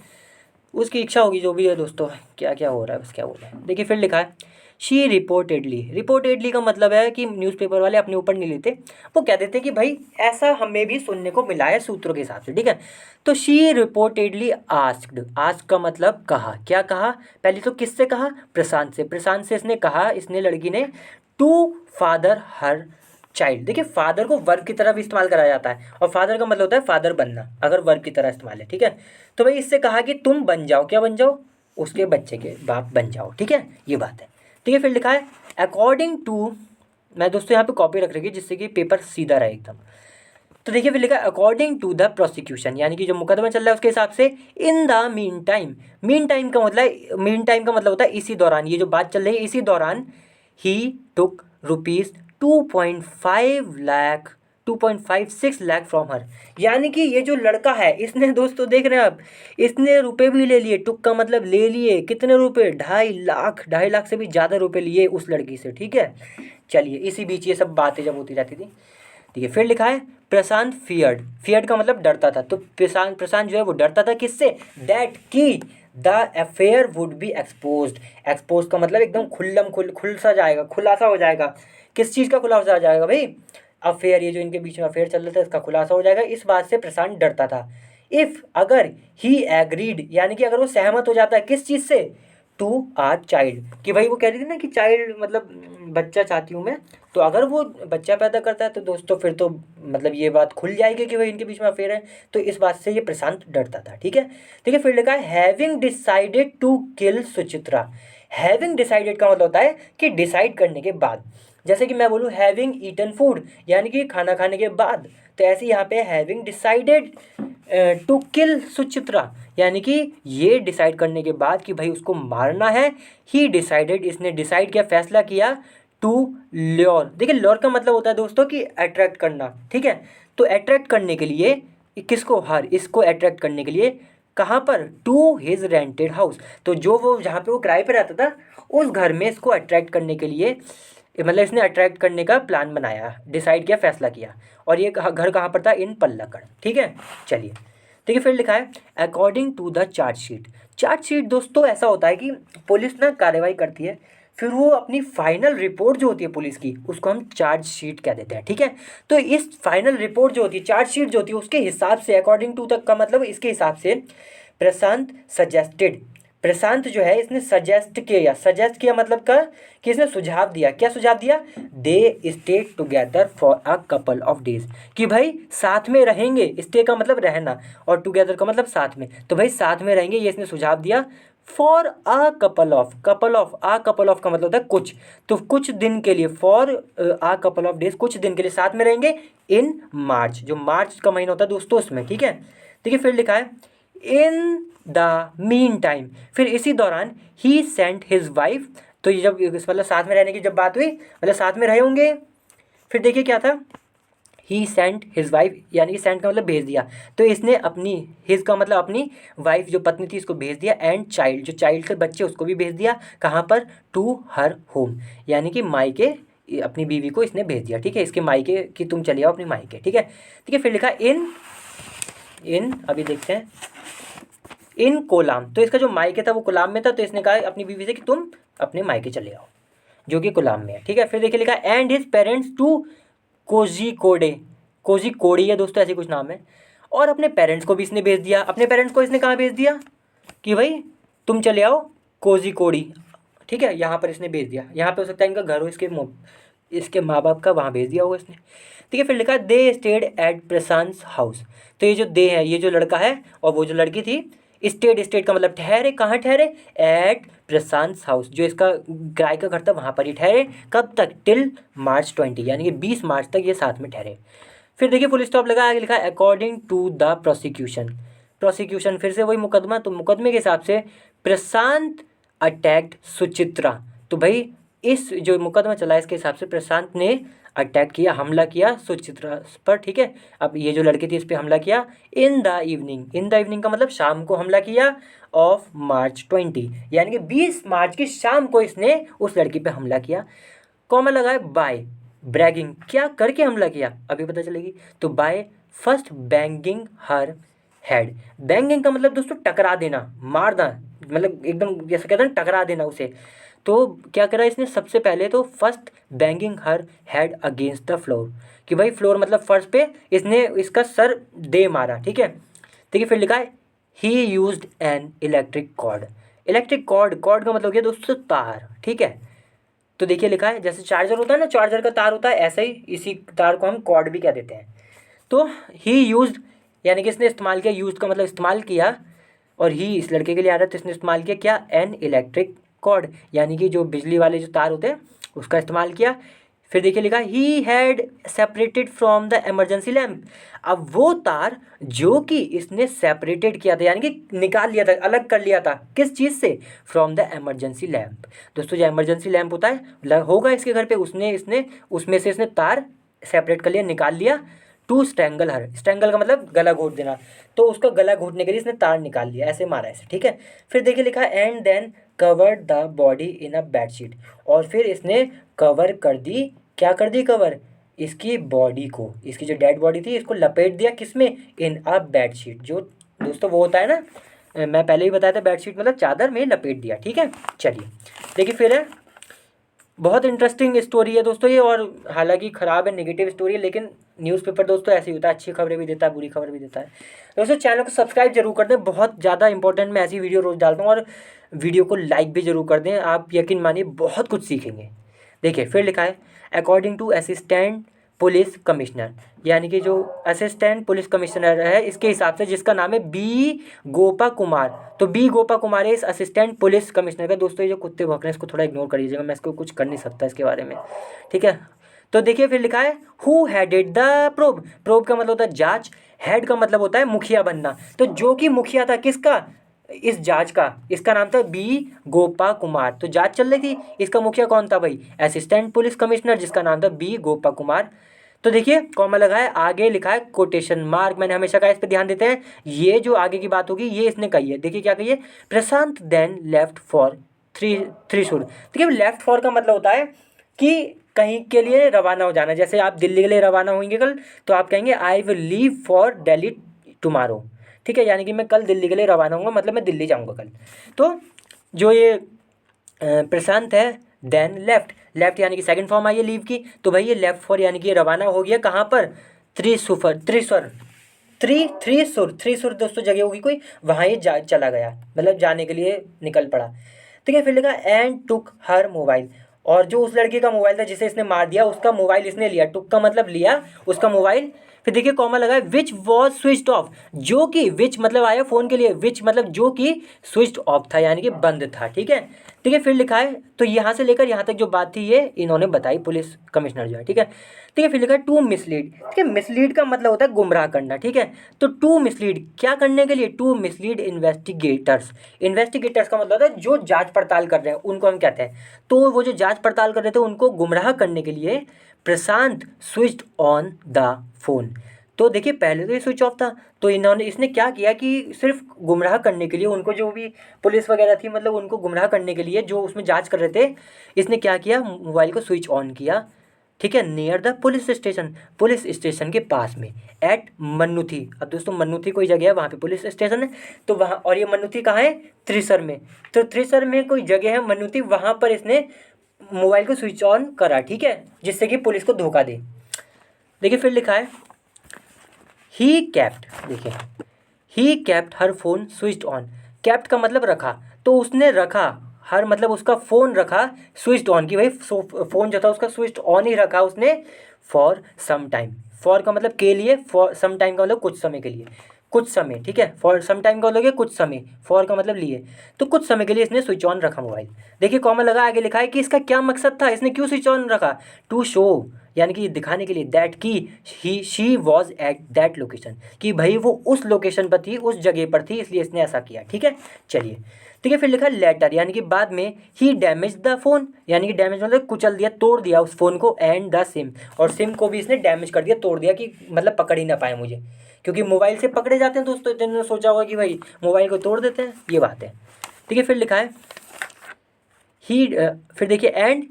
उसकी इच्छा होगी जो भी है दोस्तों। क्या क्या हो रहा है बस, क्या हो रहा है देखिए। फिर लिखा है शी रिपोर्टेडली। रिपोर्टेडली का मतलब है कि न्यूज़पेपर वाले अपने ऊपर नहीं लेते, वो कह देते हैं कि भाई ऐसा हमें भी सुनने को मिला है सूत्रों के हिसाब से। ठीक है, तो शी रिपोर्टेडली आस्क्ड। आस्क का मतलब कहा, क्या कहा? पहले तो किससे कहा? प्रशांत से। प्रशांत से इसने कहा, इसने लड़की ने, टू फादर हर चाइल्ड। देखिए फादर को वर्ब की तरह भी इस्तेमाल करा जाता है, और फादर का मतलब होता है फादर बनना, अगर वर्ब की तरह इस्तेमाल है। ठीक है, तो भाई इससे कहा कि तुम बन जाओ, क्या बन जाओ? उसके बच्चे के बाप बन जाओ। ठीक है, ये बात है। ठीक है, फिर लिखा है अकॉर्डिंग टू। मैं दोस्तों यहाँ पे कॉपी रख रखी जिससे कि पेपर सीधा रहे एकदम। तो देखिए फिर लिखा है अकॉर्डिंग टू द प्रोसिक्यूशन, यानी कि जो मुकदमा चल रहा है उसके हिसाब से। In the mean time, mean time का मतलब, मीन टाइम का मतलब होता है इसी दौरान, ये जो बात चल रही है इसी दौरान। He took rupees 2.5 lakh, 2.56 lakh from her. यानी कि ये जो लड़का है, इसने दोस्तों देख रहे हैं आप, इसने रुपए भी ले लिए। टुक का मतलब ले लिए, कितने रुपए? 2.5 लाख, 2.5 लाख से भी ज़्यादा रुपए लिए उस लड़की से। ठीक है, चलिए इसी बीच ये सब बातें जब होती रहती थी। ठीक है, फिर लिखा है प्रशांत फियर्ड। फियर्ड का मतलब डरता था, तो प्रशांत जो है वो डरता था किससे? डैट की the affair would be exposed. Expose का मतलब एकदम खुल सा जाएगा, खुलासा हो जाएगा। किस चीज़ का खुलासा हो जाएगा भाई? अफेयर, ये जो इनके बीच में अफेयर चल रहा था इसका खुलासा हो जाएगा। इस बात से प्रशांत डरता था। इफ़, अगर, ही एग्रीड, यानी कि अगर वो सहमत हो जाता है किस चीज़ से? टू आर चाइल्ड, कि भाई वो कह रही थी ना कि चाइल्ड मतलब बच्चा चाहती हूँ मैं, तो अगर वो बच्चा पैदा करता है तो दोस्तों फिर तो मतलब ये बात खुल जाएगी कि भाई इनके बीच में अफेयर है। तो इस बात से ये प्रशांत डरता था। ठीक है, देखिए फिर लिखा है having decided to kill Suchitra. Having decided का मतलब होता है कि डिसाइड करने के बाद। जैसे कि मैं बोलूँ हैविंग ईटन फूड, यानी कि खाना खाने के बाद, तो ऐसे यहाँ पे having decided to kill Suchitra, यानी कि ये डिसाइड करने के बाद कि भाई उसको मारना है। ही डिसाइडेड, इसने डिसाइड किया, फैसला किया, टू ल्योर। देखिए ल्योर का मतलब होता है दोस्तों कि अट्रैक्ट करना। ठीक है, तो अट्रैक्ट करने के लिए किसको? हर, इसको अट्रैक्ट करने के लिए कहाँ पर? To his rented house. तो जो वो जहाँ पे वो किराए पे रहता था उस घर में इसको अट्रैक्ट करने के लिए, मतलब इसने अट्रैक्ट करने का प्लान बनाया, डिसाइड किया, फैसला किया। और ये घर कहाँ पर था? इन पल्लक्कड़। ठीक है, चलिए देखिए फिर लिखा है according to the chargesheet. Chargesheet दोस्तों ऐसा होता है कि पुलिस ना कार्रवाई करती है, फिर वो अपनी फाइनल रिपोर्ट जो होती है पुलिस की उसको हम चार्जशीट कह देते हैं। ठीक है, तो इस फाइनल रिपोर्ट जो होती है, चार्जशीट जो होती है, उसके हिसाब से अकॉर्डिंग टू तक का मतलब इसके हिसाब से प्रशांत सजेस्टेड, प्रशांत जो है इसने सजेस्ट किया, सजेस्ट किया मतलब का कि इसने सुझाव दिया। क्या सुझाव दिया? They stay together for a couple of days, कि भाई साथ में रहेंगे। स्टे का मतलब रहना, और टुगेदर का मतलब साथ में, तो भाई साथ में रहेंगे, ये इसने सुझाव दिया। For a couple of, couple of, a couple of का मतलब होता है कुछ, तो कुछ दिन के लिए, for uh couple of days, कुछ दिन के लिए साथ में रहेंगे। इन मार्च, जो मार्च का महीना होता है दोस्तों उसमें। ठीक है, देखिए फिर लिखा है इन द मीन टाइम, फिर इसी दौरान ही सेंट हिज वाइफ। तो ये जब मतलब साथ में रहने की जब बात हुई, मतलब साथ में रहे होंगे, फिर देखिए क्या था, ही सेंट हिज वाइफ, यानी कि सेंट का मतलब भेज दिया, तो इसने अपनी, हिज का मतलब अपनी वाइफ जो पत्नी थी उसको भेज दिया, एंड चाइल्ड, जो चाइल्ड के बच्चे उसको भी भेज दिया। कहाँ पर? टू हर होम, यानी कि मायके, अपनी बीवी को इसने भेज दिया। ठीक है, इसके मायके कि तुम चले आओ अपनी मायके। ठीक है, ठीक है, फिर लिखा इन, अभी देखते हैं, इन कोलाम, तो इसका जो मायके था वो कोलाम में था, तो इसने कहा अपनी बीवी से कि तुम अपने मायके चले आओ, जो कि कोलाम में है। ठीक है, फिर देखिए लिखा and his parents to Kozhikode, Kozhikode है दोस्तों, ऐसे कुछ नाम है। और अपने पेरेंट्स को भी इसने भेज दिया। अपने पेरेंट्स को इसने कहाँ भेज दिया? कि भाई तुम चले आओ कोझिकोडी। ठीक है, यहाँ पर इसने भेज दिया, यहाँ पे हो सकता है इनका घर हो, इसके माँ बाप का, वहाँ भेज दिया होगा इसने। ठीक है, फिर लिखा they stayed at Prashant house. तो ये जो दे है, ये जो लड़का है और वो जो लड़की थी, स्टेड, स्टेड का मतलब ठहरे, कहाँ ठहरे? एट प्रशांत हाउस, जो इसका किराए का घर था वहाँ पर ही ठहरे। कब तक? टिल मार्च 20, यानी कि 20 मार्च तक ये साथ में ठहरे। फिर देखिए फुल स्टॉप लगा, आगे लिखा according to the prosecution. Prosecution फिर से वही मुकदमा, तो मुकदमे के हिसाब से प्रशांत अटैक्ड सुचित्रा। तो भाई इस जो मुकदमा चला है इसके हिसाब से प्रशांत ने अटैक किया, हमला किया सुचित्रा पर, ठीक है। अब ये जो लड़की थी इस पर हमला किया in the evening, in the evening का मतलब शाम को हमला किया ऑफ मार्च 20, यानी कि 20 मार्च की शाम को इसने उस लड़की पे हमला किया। कॉमा लगा है बाय ब्रैगिंग, क्या करके हमला किया अभी पता चलेगी। तो by first banging her head, banging का मतलब दोस्तों टकरा देना, मारना, मतलब एकदम जैसे कहते हैं टकरा देना उसे। तो क्या करा इसने, सबसे पहले तो first banging her head against the floor, कि भाई फ्लोर मतलब फर्श पे इसने इसका सर दे मारा, ठीक है। देखिए फिर लिखा है he used an electric cord, electric cord, cord का मतलब हो गया दोस्तों तार, ठीक है। तो देखिए लिखा है जैसे चार्जर होता है ना, चार्जर का तार होता है, ऐसे ही इसी तार को हम कॉर्ड भी कह देते हैं। तो ही यूज्ड यानी कि इसने इस्तेमाल किया, यूज्ड का मतलब इस्तेमाल किया, और ही इस लड़के के लिए आ रहा है तो इसने इस्तेमाल किया क्या, एन इलेक्ट्रिक कॉर्ड, यानी कि जो बिजली वाले जो तार होते हैं उसका इस्तेमाल किया। फिर देखिए लिखा he had separated from the emergency lamp, अब वो तार जो कि इसने सेपरेटेड किया था यानी कि निकाल लिया था, अलग कर लिया था, किस चीज़ से, फ्रॉम द इमरजेंसी लैम्प। दोस्तों जो इमरजेंसी लैम्प होता है होगा इसके घर पे, उसने इसने उसमें से इसने तार सेपरेट कर लिया, निकाल लिया, टू स्ट्रैंगल हर, स्ट्रैंगल का मतलब गला घोट देना, तो उसका गला घोटने के लिए इसने तार निकाल लिया, ऐसे मारा ऐसे, ठीक है। फिर देखिए लिखा and then covered the body in a bedsheet, और फिर इसने कवर कर दी, क्या कर दी कवर, इसकी बॉडी को, इसकी जो डेड बॉडी थी इसको लपेट दिया, किसमें, इन अ बेडशीट, जो दोस्तों वो होता है ना, मैं पहले ही बताया था बेडशीट मतलब चादर में लपेट दिया, ठीक है। चलिए देखिए फिर है, बहुत इंटरेस्टिंग स्टोरी है दोस्तों ये, और हालांकि ख़राब है, नेगेटिव स्टोरी है, लेकिन न्यूज़पेपर दोस्तों ऐसे ही होता है, अच्छी खबरें भी देता है, बुरी खबर भी देता है। दोस्तों चैनल को सब्सक्राइब जरूर कर दें, बहुत ज़्यादा इंपॉर्टेंट मैं ऐसी वीडियो रोज़ डालता हूँ, और वीडियो को लाइक भी जरूर कर दें, आप यकीन मानिए बहुत कुछ सीखेंगे। देखिए फिर लिखा है according to assistant police commissioner, यानी कि जो असिस्टेंट पुलिस कमिश्नर है इसके हिसाब से, जिसका नाम है बी गोपा कुमार, तो बी गोपा कुमार है इस असिस्टेंट पुलिस कमिश्नर का। दोस्तों ये जो कुत्ते भौंक रहे हैं इसको थोड़ा इग्नोर कर लीजिएगा, मैं इसको कुछ कर नहीं सकता इसके बारे में, ठीक है। तो देखिए फिर लिखा है who headed the probe, probe का मतलब होता है जांच, हेड का मतलब होता है मुखिया बनना, तो जो कि मुखिया था किसका, इस जांच का, इसका नाम था बी गोपा कुमार। तो जांच चल रही थी, इसका मुखिया कौन था भाई, असिस्टेंट पुलिस कमिश्नर, जिसका नाम था बी गोपा कुमार। तो देखिए कॉमा लगा है, आगे लिखा है कोटेशन मार्क, मैंने हमेशा कहा इस पर ध्यान देते हैं, ये जो आगे की बात होगी ये इसने कही है। देखिए क्या कही है, प्रशांत देन लेफ्ट फॉर त्रिशूर। देखिए लेफ्ट फॉर का मतलब होता है कि कहीं के लिए रवाना हो जाना, जैसे आप दिल्ली के लिए रवाना होंगे कल, तो आप कहेंगे I will leave for Delhi tomorrow, ठीक है, यानी कि मैं कल दिल्ली के लिए रवाना होऊंगा, मतलब मैं दिल्ली जाऊंगा कल। तो जो ये प्रशांत है देन लेफ्ट, लेफ्ट यानी कि सेकंड फॉर्म आई है लीव की, तो भाई ये लेफ्ट फॉर यानी कि ये रवाना हो गया कहाँ पर, त्रिशुर, त्रिशुर दोस्तों जगह होगी कोई, वहाँ ये चला गया, मतलब जाने के लिए निकल पड़ा। ठीक है फिर लिखा एंड टुक हर मोबाइल, और जो उस लड़के का मोबाइल था जिसे इसने मार दिया उसका मोबाइल इसने लिया, टुक का मतलब लिया उसका मोबाइल। फिर देखिए कॉमा लगा है विच वॉज स्विच्ड ऑफ, जो कि विच मतलब आया फ़ोन के लिए, विच मतलब जो कि स्विच्ड ऑफ था यानी कि बंद था, ठीक है। ठीक है फिर लिखा है, तो यहाँ से लेकर यहाँ तक जो बात थी ये इन्होंने बताई पुलिस कमिश्नर जो है, ठीक है। ठीक है फिर लिखा है टू मिसलीड, ठीक है, मिसलीड का मतलब होता है गुमराह करना, ठीक है। तो टू मिसलीड क्या करने के लिए, टू मिसलीड इन्वेस्टिगेटर्स, इन्वेस्टिगेटर्स का मतलब होता है जो जांच पड़ताल कर रहे हैं उनको हम कहते हैं, तो वो जो जांच पड़ताल कर रहे थे उनको गुमराह करने के लिए प्रशांत स्विच्ड ऑन द फोन। तो देखिए पहले तो ये स्विच ऑफ था, तो इसने क्या किया कि सिर्फ गुमराह करने के लिए उनको, जो भी पुलिस वगैरह थी मतलब उनको गुमराह करने के लिए जो उसमें जांच कर रहे थे, इसने क्या किया मोबाइल को स्विच ऑन किया, ठीक है, near the police station, police station के पास में, एट मन्नुथी। अब दोस्तों मन्नुथी कोई जगह है वहाँ पे पुलिस स्टेशन है, तो वहाँ, और ये मन्नुथी कहाँ है, त्रिसर में, तो त्रिसर में कोई जगह है मन्नुथी, वहाँ पर इसने मोबाइल को स्विच ऑन करा, ठीक है, जिससे कि पुलिस को धोखा दे। देखिए फिर लिखा है ही कैप्ट, देखिए he kept her phone switched on, kept का मतलब रखा, तो उसने रखा, हर मतलब उसका फ़ोन रखा स्विच्ड ऑन, की भाई फ़ोन जो था उसका स्विच्ड ऑन ही रखा उसने, फॉर सम टाइम, फॉर का मतलब के लिए, फॉर सम टाइम का मतलब कुछ समय के लिए, कुछ समय, ठीक है, फॉर सम टाइम का मतलब है कुछ समय, फॉर का मतलब लिए, तो कुछ समय के लिए इसने स्विच ऑन रखा मोबाइल। देखिए कॉमा लगा, आगे लिखा है कि इसका क्या मकसद था, इसने क्यों स्विच ऑन रखा, टू शो यानी कि दिखाने के लिए, दैट की she was at that location, कि भाई वो उस लोकेशन पर थी, उस जगह पर थी, इसलिए इसने ऐसा किया, ठीक है। चलिए ठीक है। फिर लिखा लेटर यानी कि बाद में, ही डैमेज द फोन यानी कि डैमेज मतलब कुचल दिया, तोड़ दिया उस फ़ोन को, एंड द सिम और सिम को भी इसने डैमेज कर दिया, तोड़ दिया कि मतलब पकड़ ही ना पाए मुझे, क्योंकि मोबाइल से पकड़े जाते हैं दोस्तों, तो इन्होंने सोचा होगा कि भाई मोबाइल को तोड़ देते हैं, ये बात है। ठीक है। फिर लिखा है ही, फिर देखिए एंड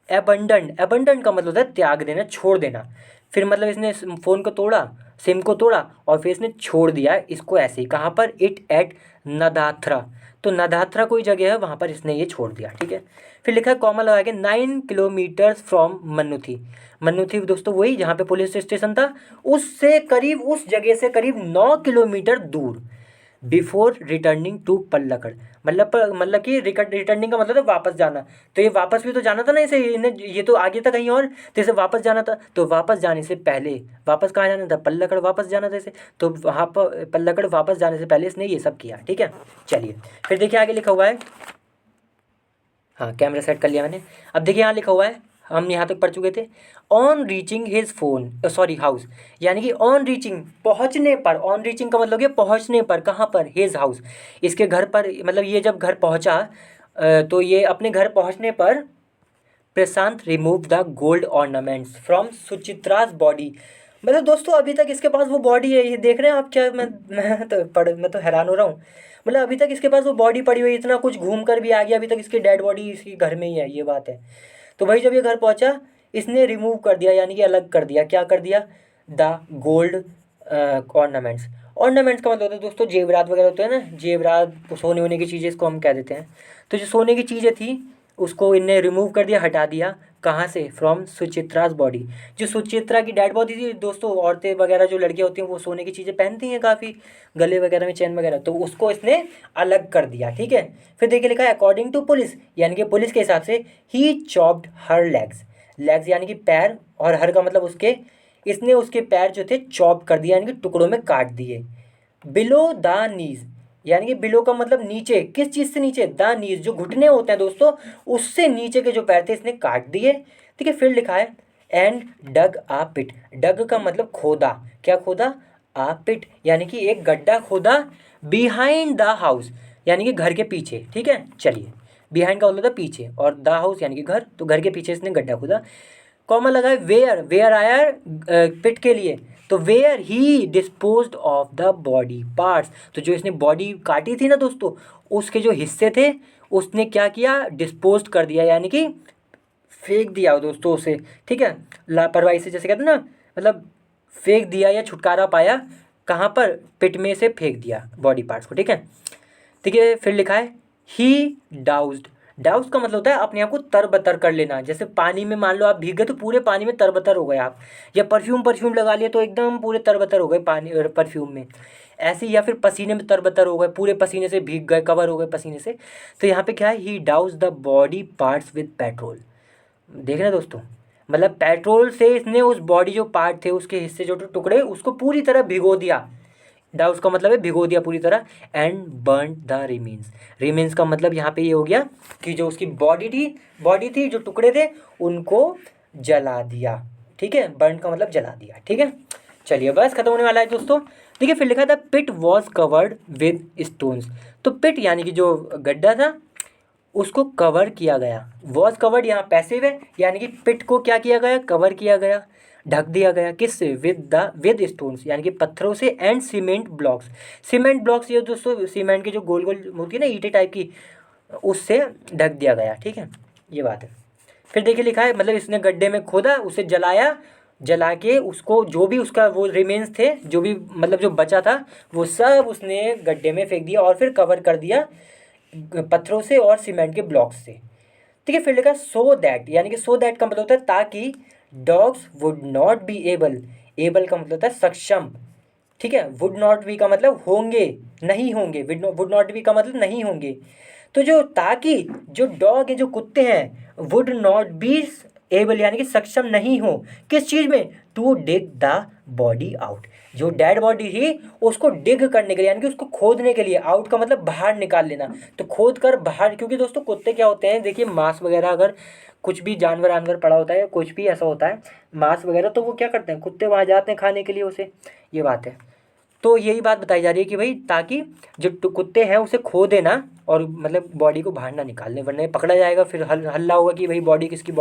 एबंडन, एबंडन का मतलब होता है त्याग देना, छोड़ देना। फिर मतलब इसने फ़ोन को तोड़ा, सिम को तोड़ा और फिर इसने छोड़ दिया इसको ऐसे ही, कहाँ पर, इट एट नदाथरा, तो नदाथरा कोई जगह है वहाँ पर इसने ये छोड़ दिया। ठीक है। फिर लिखा है कॉमा लगा के 9 किलोमीटर्स फ्रॉम मन्नुथी, मन्नुथी दोस्तों वही जहाँ पे पुलिस स्टेशन था, उससे करीब, उस जगह से करीब 9 किलोमीटर दूर, बिफोर रिटर्निंग टू पल्लकड़, मतलब कि रिटर्निंग का मतलब है वापस जाना, तो ये वापस भी तो जाना था ना इसे, इन्हें ये तो आगे था कहीं और, तो इसे वापस जाना था, तो वापस जाने से पहले, वापस कहाँ जाना था, पल्लकड़ वापस जाना था इसे, तो वहाँ पर पल्लकड़ वापस जाने से पहले इसने ये सब किया। ठीक है। चलिए फिर देखिए आगे लिखा हुआ है, हाँ कैमरा सेट कर लिया मैंने। अब देखिए यहाँ लिखा हुआ है, हम यहाँ तक पढ़ चुके थे, on reaching his phone sorry house, यानी कि ऑन रीचिंग पहुँचने पर, ऑन रीचिंग का मतलब ये पहुँचने पर, कहाँ पर, हिज हाउस, इसके घर पर, मतलब ये जब घर पहुँचा तो ये अपने घर पहुँचने पर Prashant remove the gold ornaments from Suchitra's body, मतलब दोस्तों अभी तक इसके पास वो बॉडी है, ये देख रहे हैं आप क्या, मैं तो हैरान हो रहा हूँ, मतलब अभी तक इसके पास वो बॉडी पड़ी हुई है, इतना कुछ घूम कर भी आ गया, अभी तक इसकी डेड बॉडी इसकी घर में ही है, ये बात है। तो भाई जब ये घर पहुंचा, इसने रिमूव कर दिया यानी कि अलग कर दिया, क्या कर दिया, द गोल्ड ऑर्नामेंट्स, ऑर्नामेंट्स का मतलब होता है दोस्तों जेवरात वगैरह होते हैं ना, जेवरात सोने वोने की चीज़ें इसको हम कह देते हैं, तो जो सोने की चीज़ें थी उसको इनने रिमूव कर दिया, हटा दिया, कहाँ से, फ्रॉम सुचित्राज बॉडी, जो सुचित्रा की डेड बॉडी थी दोस्तों, औरतें वगैरह जो लड़कियाँ होती हैं वो सोने की चीज़ें पहनती हैं काफ़ी, गले वगैरह में चेन वगैरह, तो उसको इसने अलग कर दिया। ठीक है। फिर देखिए लिखा है अकॉर्डिंग टू पुलिस, यानी कि पुलिस के हिसाब से, ही चॉप्ड हर लेग्स, लेग्स यानी कि पैर, और हर का मतलब उसके, इसने उसके पैर जो थे चॉप कर दिया यानी कि टुकड़ों में काट दिए, बिलो द नीज, यानी कि बिलो का मतलब नीचे, किस चीज़ से नीचे, द नीज जो घुटने होते हैं दोस्तों, उससे नीचे के जो पैर थे इसने काट दिए। ठीक है। फिर लिखा है एंड डग आ पिट, डग का मतलब खोदा, क्या खोदा, आ पिट यानी कि एक गड्ढा खोदा, बिहाइंड द हाउस यानी कि घर के पीछे। ठीक है। चलिए बिहाइंड का मतलब था पीछे, और द हाउस यानी कि घर, तो घर के पीछे इसने गड्ढा खोदा, कॉमा लगा है वेयर, वेयर आया पिट के लिए, तो where he disposed of the body parts, तो जो इसने बॉडी काटी थी ना दोस्तों, उसके जो हिस्से थे उसने क्या किया, डिस्पोज कर दिया यानी कि फेंक दिया दोस्तों उसे। ठीक है। लापरवाही से जैसे कहते हैं ना, मतलब फेंक दिया या छुटकारा पाया, कहाँ पर, पिट में से फेंक दिया बॉडी पार्ट्स को। ठीक है। ठीक है। फिर लिखा है ही डाउज्ड, डाउज का मतलब होता है अपने आप को तरबतर कर लेना, जैसे पानी में मान लो आप भीग गए तो पूरे पानी में तरबतर हो गए आप, या परफ्यूम लगा लिया तो एकदम पूरे तरबतर हो गए पानी परफ्यूम में, ऐसे, या फिर पसीने में तरबतर हो गए, पूरे पसीने से भीग गए, कवर हो गए पसीने से, तो यहाँ पे क्या है, he douse the body parts with petrol, देख रहे हैं दोस्तों, मतलब पेट्रोल से इसने उस बॉडी जो पार्ट थे उसके हिस्से जो टुकड़े उसको पूरी तरह भिगो दिया, डाउस का मतलब है भिगो दिया पूरी तरह, and burn the remains, remains का मतलब यहाँ पे ये हो गया कि जो उसकी बॉडी थी जो टुकड़े थे उनको जला दिया। ठीक है। बर्न का मतलब जला दिया। ठीक है। चलिए बस खत्म होने वाला है दोस्तों। देखिए फिर लिखा था पिट वॉज कवर्ड विद स्टोन्स, तो पिट यानी कि जो गड्ढा था उसको कवर किया गया, वॉज कवर्ड यहाँ पैसिव है, यानी कि पिट को क्या किया गया, कवर किया गया, ढक दिया गया, किससे, विद स्टोन्स यानी कि पत्थरों से, and cement blocks, cement blocks ये दोस्तों सीमेंट की जो गोल गोल होती है ना ईंटें टाइप की, उससे ढक दिया गया। ठीक है। ये बात है। फिर देखिए लिखा है मतलब इसने गड्ढे में खोदा, उसे जलाया, जला के उसको जो भी उसका वो रिमेन्स थे, जो भी मतलब जो बचा था वो सब उसने गड्ढे में फेंक दिया, और फिर कवर कर दिया पत्थरों से और सीमेंट के ब्लॉक्स से। ठीक है। फिर लिखा सो दैट, यानी कि सो दैट का मतलब होता है ताकि, dogs would not be able, able का मतलब होता है सक्षम। ठीक है। वुड नॉट बी का मतलब होंगे, नहीं होंगे, वुड नॉट बी का मतलब नहीं होंगे, तो जो ताकि जो डॉग है जो कुत्ते हैं वुड नॉट बी एबल यानी कि सक्षम नहीं हो, किस चीज़ में, to dig the body out, जो डेड बॉडी थी उसको डिग करने के लिए यानी कि उसको खोदने के लिए, आउट का मतलब बाहर निकाल लेना, तो खोद कर बाहर, क्योंकि दोस्तों कुत्ते क्या होते हैं, देखिए मांस वगैरह अगर कुछ भी जानवर आनवर पड़ा होता है, कुछ भी ऐसा होता है मांस वगैरह, तो वो क्या करते हैं, कुत्ते वहाँ जाते हैं खाने के लिए उसे, ये बात है। तो यही बात बताई जा रही है कि भाई ताकि जो कुत्ते हैं उसे खो देना और मतलब बॉडी को बाहर ना निकालने, वरना ये पकड़ा जाएगा, फिर हल्ला होगा कि भाई बॉडी किसकी।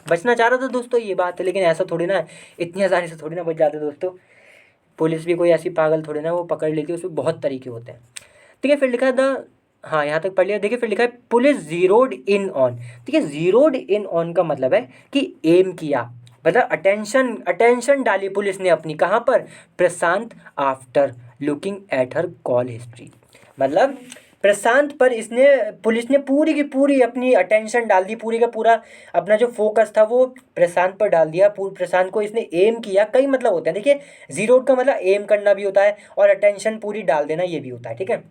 बचना चाह रहा था दोस्तों, ये बात है। लेकिन ऐसा थोड़ी ना, इतनी आसानी से थोड़ी ना बच जाते दोस्तों। पुलिस भी कोई ऐसी पागल थोड़ी ना वो पकड़ लेती है, उसमें बहुत तरीके होते हैं। ठीक है, फिर लिखा था, हाँ यहाँ तक पढ़ लिया। देखिए फिर लिखा है पुलिस जीरोड इन ऑन। ठीक है, जीरोड इन ऑन का मतलब है कि एम किया, मतलब अटेंशन अटेंशन डाली पुलिस ने अपनी, कहाँ पर, Prashant after looking at her call history. मतलब प्रशांत पर इसने, पुलिस ने पूरी की पूरी अपनी अटेंशन डाल दी, पूरी का पूरा अपना जो फोकस था वो प्रशांत पर डाल दिया। प्रशांत को इसने एम किया, कई मतलब होते हैं देखिए, जीरोड का मतलब एम करना भी होता है और अटेंशन पूरी डाल देना ये भी होता है। ठीक है,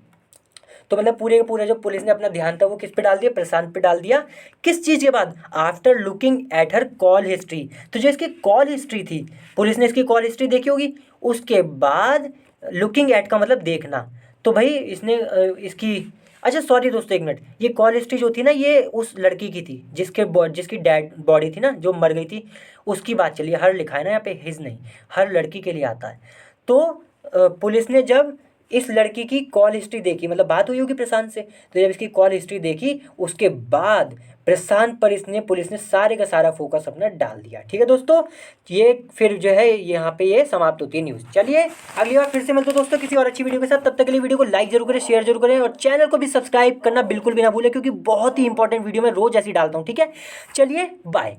तो मतलब पूरे का पूरा जो पुलिस ने अपना ध्यान था वो किस पे डाल दिया, प्रशांत पे डाल दिया। किस चीज़ के बाद, after looking at her call history. तो जो इसकी कॉल हिस्ट्री थी, पुलिस ने इसकी कॉल हिस्ट्री देखी होगी, उसके बाद लुकिंग एट का मतलब देखना। तो भाई इसने इसकी, अच्छा सॉरी दोस्तों एक मिनट, ये कॉल हिस्ट्री जो थी ना ये उस लड़की की थी जिसकी डेड बॉडी थी ना जो मर गई थी, उसकी बात चली है। हर लिखा है ना यहाँ पे, हिज नहीं, हर लड़की के लिए आता है। तो पुलिस ने जब इस लड़की की कॉल हिस्ट्री देखी, मतलब बात हुई होगी प्रशांत से, तो जब इसकी कॉल हिस्ट्री देखी उसके बाद प्रशांत पर पुलिस ने सारे का सारा फोकस अपना डाल दिया। ठीक है दोस्तों, ये फिर जो है यहाँ पे ये समाप्त होती है न्यूज़। चलिए अगली बार फिर से मिलते हैं दोस्तों किसी और अच्छी वीडियो के साथ। तब तक के लिए वीडियो को लाइक जरूर करें, शेयर जरूर करें और चैनल को भी सब्सक्राइब करना बिल्कुल भी ना भूलें, क्योंकि बहुत ही इंपॉर्टेंट वीडियो मैं रोज ऐसी डालता हूँ। ठीक है, चलिए बाय।